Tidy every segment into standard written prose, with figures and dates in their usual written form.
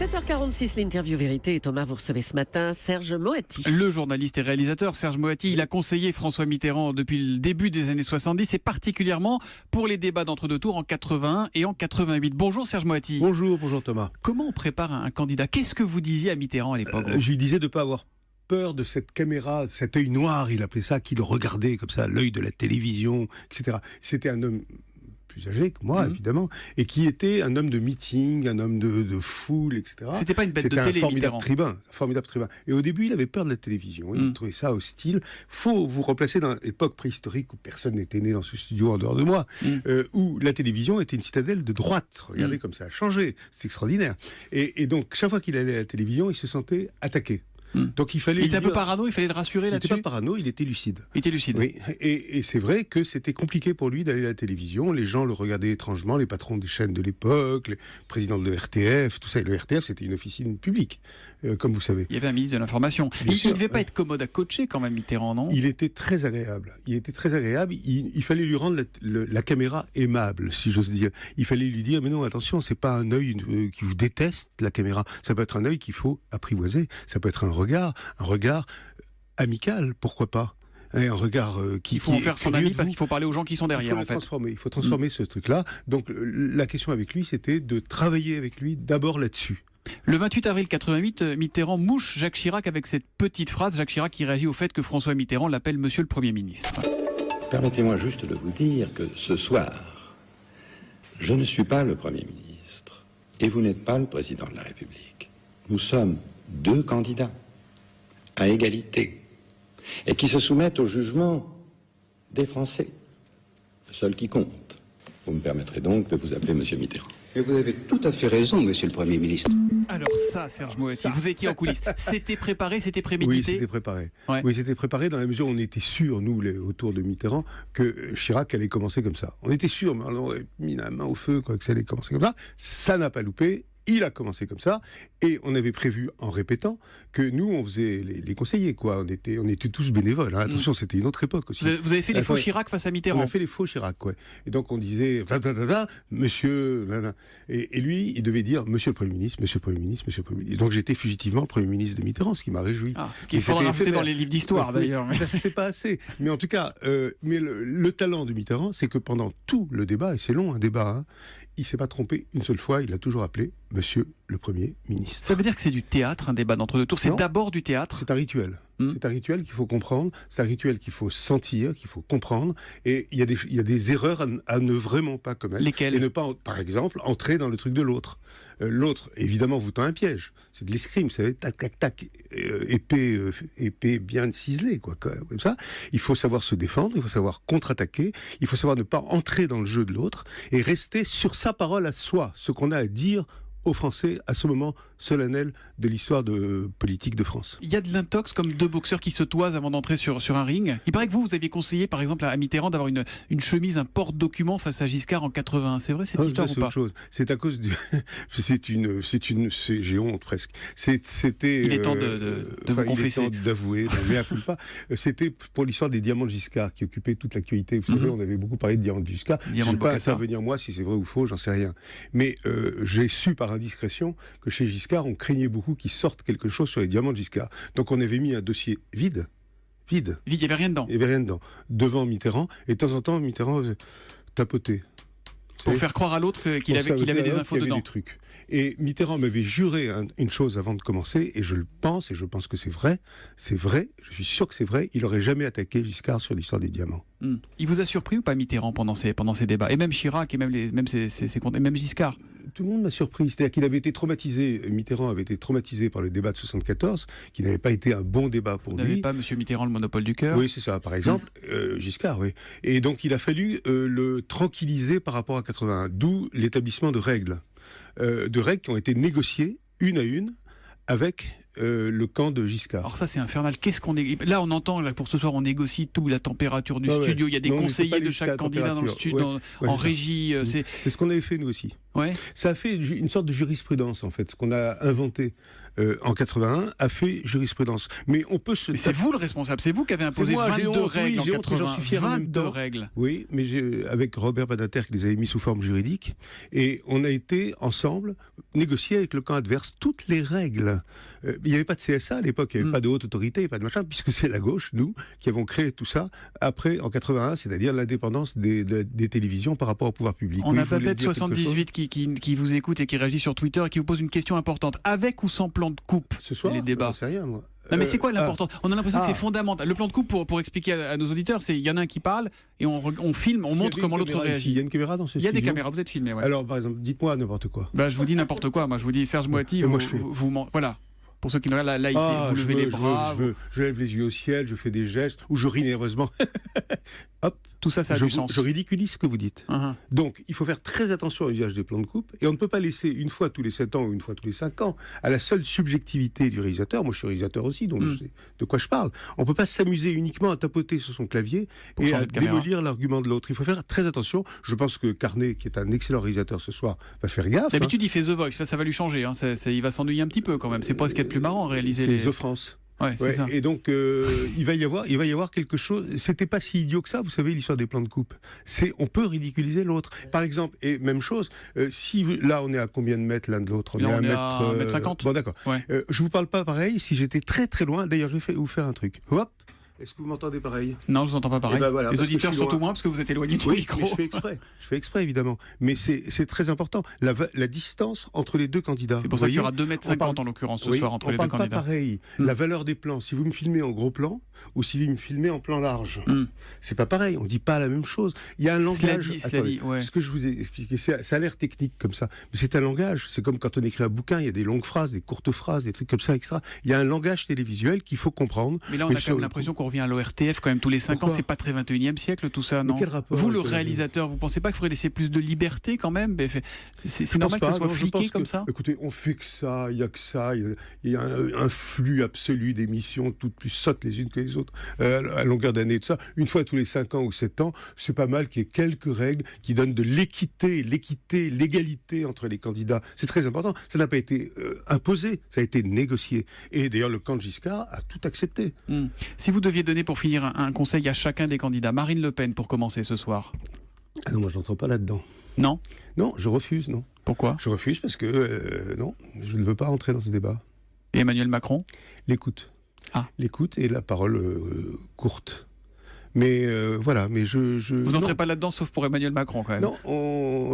7h46, l'interview vérité. Et Thomas, vous recevez ce matin Serge Moati. Le journaliste et réalisateur Serge Moati, il a conseillé François Mitterrand depuis le début des années 70 et particulièrement pour les débats d'entre-deux tours en 81 et en 88. Bonjour Serge Moati. Bonjour Thomas. Comment on prépare un candidat? Qu'est-ce que vous disiez à Mitterrand à l'époque? Je lui disais de ne pas avoir peur de cette caméra, cet œil noir, il appelait ça, qui le regardait comme ça, l'œil de la télévision, etc. C'était un homme plus âgé que moi, évidemment, et qui était un homme de meeting, un homme de foule, etc. C'était pas une bête de télé, Mitterrand. Formidable tribun. Et au début, il avait peur de la télévision. Il trouvait ça hostile. Faut vous replacer dans l'époque préhistorique où personne n'était né dans ce studio en dehors de moi, où la télévision était une citadelle de droite. Regardez comme ça a changé. C'est extraordinaire. Et donc, chaque fois qu'il allait à la télévision, il se sentait attaqué. Donc il était un peu parano, il fallait le rassurer là-dessus. Il n'était pas parano, il était lucide. Il était lucide. Oui. Et c'est vrai que c'était compliqué pour lui d'aller à la télévision. Les gens le regardaient étrangement, les patrons des chaînes de l'époque, les présidents de l'ERTF, tout ça. Et le RTF, c'était une officine publique, comme vous savez. Il y avait un ministre de l'Information. Il ne devait pas être commode à coacher quand même, Mitterrand, non? Il était très agréable. Il fallait lui rendre la caméra aimable, si j'ose dire. Il fallait lui dire, mais non, attention, c'est pas un œil qui vous déteste, la caméra. Ça peut être un œil qu'il faut apprivoiser. Ça peut être un regard amical, pourquoi pas, un regard qui... Il faut en faire son ami parce qu'il faut parler aux gens qui sont derrière, en fait. Il faut transformer ce truc-là. Donc la question avec lui, c'était de travailler avec lui d'abord là-dessus. Le 28 avril 88, Mitterrand mouche Jacques Chirac avec cette petite phrase. Jacques Chirac qui réagit au fait que François Mitterrand l'appelle Monsieur le Premier ministre. Permettez-moi juste de vous dire que ce soir, je ne suis pas le Premier ministre et vous n'êtes pas le Président de la République. Nous sommes deux candidats à égalité et qui se soumettent au jugement des Français, le seul qui compte. Vous me permettrez donc de vous appeler Monsieur Mitterrand. Et vous avez tout à fait raison, Monsieur le Premier ministre. Alors ça, Serge Moati, vous étiez en coulisses. C'était préparé, c'était prémédité? Oui, c'était préparé. Ouais. Oui, c'était préparé dans la mesure où on était sûr, nous, autour de Mitterrand, que Chirac allait commencer comme ça. On était sûr, mais on aurait mis la main au feu, quoi, que ça allait commencer comme ça. Ça n'a pas loupé. Il a commencé comme ça, et on avait prévu, en répétant, que nous, on faisait les conseillers, quoi. On était tous bénévoles. Hein. Attention, c'était une autre époque aussi. Vous avez fait les faux Chirac face à Mitterrand? On a fait les faux Chirac, ouais. Et donc on disait, monsieur... Et lui, il devait dire, monsieur le Premier ministre, monsieur le Premier ministre, monsieur le Premier ministre. Donc j'étais fugitivement Premier ministre de Mitterrand, ce qui m'a réjoui. Ce qu'il faudra rajouter dans les livres d'histoire, d'ailleurs. Ça, c'est pas assez. Mais en tout cas, le talent de Mitterrand, c'est que pendant tout le débat, et c'est long un débat, hein, il s'est pas trompé une seule fois, il a toujours appelé Monsieur le Premier ministre. Ça veut dire que c'est du théâtre, un débat d'entre-deux tours. C'est d'abord du théâtre. C'est un rituel. C'est un rituel qu'il faut comprendre, c'est un rituel qu'il faut sentir, qu'il faut comprendre. Et il y a des erreurs à ne vraiment pas commettre. Lesquelles? Et ne pas, par exemple, entrer dans le truc de l'autre. L'autre, évidemment, vous tend un piège. C'est de l'escrime, vous savez, tac, tac, tac, épée bien ciselée, quoi, comme ça. Il faut savoir se défendre, il faut savoir contre-attaquer, il faut savoir ne pas entrer dans le jeu de l'autre et rester sur sa parole à soi, ce qu'on a à dire aux Français à ce moment solennel de l'histoire politique de France. Il y a de l'intox comme deux boxeurs qui se toisent avant d'entrer sur un ring. Il paraît que vous aviez conseillé par exemple à Mitterrand d'avoir une chemise, un porte-document face à Giscard en 81. C'est vrai cette histoire ou pas? C'est autre chose. C'est à cause du... j'ai honte presque. C'était... Il est temps de vous confesser. Il est temps d'avouer, pas. C'était pour l'histoire des diamants de Giscard qui occupait toute l'actualité. Vous savez, on avait beaucoup parlé de diamants de Giscard. Je ne vais pas intervenir moi si c'est vrai ou faux, j'en sais rien. Mais j'ai su par indiscrétion que chez Giscard, on craignait beaucoup qu'il sorte quelque chose sur les diamants de Giscard. Donc on avait mis un dossier vide. Il n'y avait rien dedans. Il n'y avait rien dedans. Devant Mitterrand, et de temps en temps, Mitterrand tapotait. Pour faire croire à l'autre qu'il avait des infos dedans. Des trucs. Et Mitterrand m'avait juré une chose avant de commencer, et je pense que c'est vrai, je suis sûr que c'est vrai, il n'aurait jamais attaqué Giscard sur l'histoire des diamants. Il vous a surpris ou pas Mitterrand pendant ces débats? Et même Chirac, et même Giscard? Tout le monde m'a surpris. C'est-à-dire qu'il avait été traumatisé, Mitterrand avait été traumatisé par le débat de 74, qui n'avait pas été un bon débat pour lui. Vous n'avez pas M. Mitterrand le monopole du cœur? Oui, c'est ça, par exemple. Giscard, oui. Et donc il a fallu le tranquilliser par rapport à 81, d'où l'établissement de règles qui ont été négociées une à une avec le camp de Giscard. Alors ça c'est infernal. Qu'est-ce qu'on est là on entend là pour ce soir on négocie tout, la température du studio. Il y a des Non, on n'était pas conseillers allé de jusqu'à chaque la candidat dans le température. studio, Ouais, en c'est ça. régie. C'est ce qu'on avait fait nous aussi. Ouais. Ça a fait une sorte de jurisprudence en fait. Ce qu'on a inventé en 81 a fait jurisprudence. Mais on peut se. Mais c'est vous le responsable. C'est vous qui avez imposé moi, j'ai 22 honte, règles en j'ai honte, mais j'en 80. suis fier en même 22 temps. règles. Oui, mais avec Robert Badinter qui les avait mis sous forme juridique, et on a été ensemble négocier avec le camp adverse toutes les règles. Il n'y avait pas de CSA à l'époque, il n'y avait pas de haute autorité, pas de machin, puisque c'est la gauche, nous, qui avons créé tout ça après, en 81, c'est-à-dire l'indépendance des télévisions par rapport au pouvoir public. On Oui, a vous voulez Papette dire quelque chose 78 qui vous écoute et qui réagit sur Twitter et qui vous pose une question importante. Avec ou sans plan de coupe Ce soir, les débats? j'en sais rien, moi. Non mais c'est quoi l'important? On a l'impression que Ah. c'est fondamental. Le plan de coupe, pour expliquer à nos auditeurs, c'est il y en a un qui parle et on filme, on S'il y montre avait comment une l'autre caméra ici, réagit. il y a une caméra dans ce Il y a des studio caméras, vous êtes filmé. Ouais. Alors, par exemple, dites-moi n'importe quoi. Bah, je vous dis n'importe quoi. Moi, je vous dis Serge Moati. moi, Voilà. Pour ceux qui ne regardent là, ici, vous levez les bras. Je lève les yeux au ciel, je fais des gestes, ou je ris nerveusement. Hop, Tout ça, ça a du sens. je ridiculise ce que vous dites. Donc, il faut faire très attention à l'usage des plans de coupe, et on ne peut pas laisser une fois tous les 7 ans ou une fois tous les 5 ans à la seule subjectivité du réalisateur. Moi, je suis réalisateur aussi, donc je sais de quoi je parle. On ne peut pas s'amuser uniquement à tapoter sur son clavier Pour et changer à de caméra. démolir l'argument de l'autre. Il faut faire très attention. Je pense que Carnet, qui est un excellent réalisateur ce soir, va faire gaffe. D'habitude, il fait The Voice. Là, ça va lui changer. Hein. Il va s'ennuyer un petit peu quand même. C'est pas ce qu'il y a de plus marrant, réaliser C'est les. The France. Ouais, c'est Ouais, ça. et donc il va y avoir quelque chose. C'était pas si idiot que ça, vous savez, l'histoire des plans de coupe. On peut ridiculiser l'autre. Par exemple, et même chose. Là, on est à combien de mètres l'un de l'autre? Là, on est à à 1m50. Bon, d'accord. Ouais. Je vous parle pas pareil. Si j'étais très très loin. D'ailleurs, je vais vous faire un truc. Hop. Est-ce que vous m'entendez pareil? Non, je vous entends pas pareil. Eh ben voilà, les parce que auditeurs je suis surtout loin. moins parce que vous êtes éloigné du Oui, micro. mais je fais exprès. Je fais exprès, évidemment. Mais c'est très important. La distance entre les deux candidats. C'est pour Vous ça qu'il y voyez, aura 2,50 on parle- m en l'occurrence ce Oui, soir entre on les deux parle candidats. pas pareil. La valeur des plans, si vous me filmez en gros plan ou si vous me filmez en plan large, c'est pas pareil. On dit pas la même chose. Il y a un langage. Cela dit, ouais. Ce que je vous ai expliqué, ça a l'air technique comme ça, mais c'est un langage. C'est comme quand on écrit un bouquin, il y a des longues phrases, des courtes phrases, des trucs comme ça, etc. Il y a un langage télévisuel qu'il faut comprendre. Mais là, on a quand même l'impression qu'on revient à l'ORTF quand même tous les 5 ans. Pourquoi C'est pas très 21e siècle tout ça, non? quel rapport Vous, le avec réalisateur, vous pensez pas qu'il faudrait laisser plus de liberté quand même? C'est Je normal pense que ça pas, soit non, je fliqué pense comme que- ça? Écoutez, on fait que ça, il y a que ça, il y a un flux absolu d'émissions, toutes plus sottes les unes que les autres, à longueur d'année, tout ça. Une fois tous les 5 ans ou 7 ans, c'est pas mal qu'il y ait quelques règles qui donnent de l'équité, l'égalité entre les candidats. C'est très important. Ça n'a pas été imposé, ça a été négocié. Et d'ailleurs, le camp de Giscard a tout accepté. Si vous deviez donner pour finir un conseil à chacun des candidats, Marine Le Pen pour commencer ce soir. Ah non, moi je n'entends pas là-dedans. Non? Non, je refuse, non. Pourquoi? Je refuse parce que, non, je ne veux pas entrer dans ce débat. Et Emmanuel Macron? L'écoute. Ah. L'écoute et la parole courte. Mais voilà, mais Vous n'entrez pas là-dedans sauf pour Emmanuel Macron quand même. Non,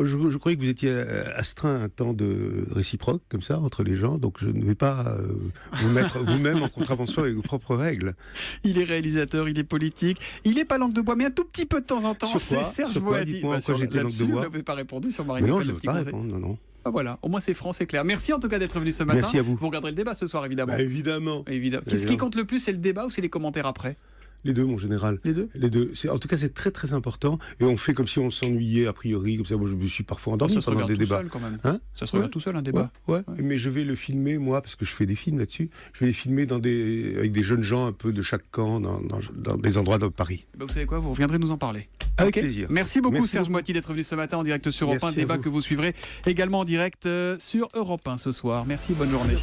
je croyais que vous étiez astreint un temps de réciproque, comme ça, entre les gens, donc je ne vais pas vous mettre vous-même en contravention avec vos propres règles. Il est réalisateur, il est politique, il est pas langue de bois, mais un tout petit peu de temps en temps. Sur quoi? C'est Serge Sur quoi? Moati. Dites-moi en quoi j'étais langue de bois. Vous n'avez pas répondu sur Marine Mais Le non, Pen. je le ne veux petit pas conseil. répondre, non. Ah, voilà, au moins c'est franc, c'est clair. Merci en tout cas d'être venu ce matin. Merci à vous. Vous regarderez le débat ce soir évidemment. Bah, évidemment. Évidemment. Ce qui compte le plus, c'est le débat ou c'est les commentaires après? Les deux, mon général. Les deux? Les deux. En tout cas, c'est très très important. Et on fait comme si on s'ennuyait a priori, comme ça. Moi, je me suis parfois endormi Ça se pendant regarde des tout débats. seul quand même. Hein? Ça se regarde tout seul un débat. Ouais. Mais je vais le filmer, moi, parce que je fais des films là-dessus. Je vais les filmer avec des jeunes gens un peu de chaque camp, dans des endroits de Paris. Bah, vous savez quoi, vous reviendrez nous en parler. Avec Ok. plaisir. Merci beaucoup Merci Serge beaucoup. Moati d'être venu ce matin en direct sur Europe 1, Merci à débat vous. que vous suivrez également en direct sur Europe 1 ce soir. Merci, bonne journée.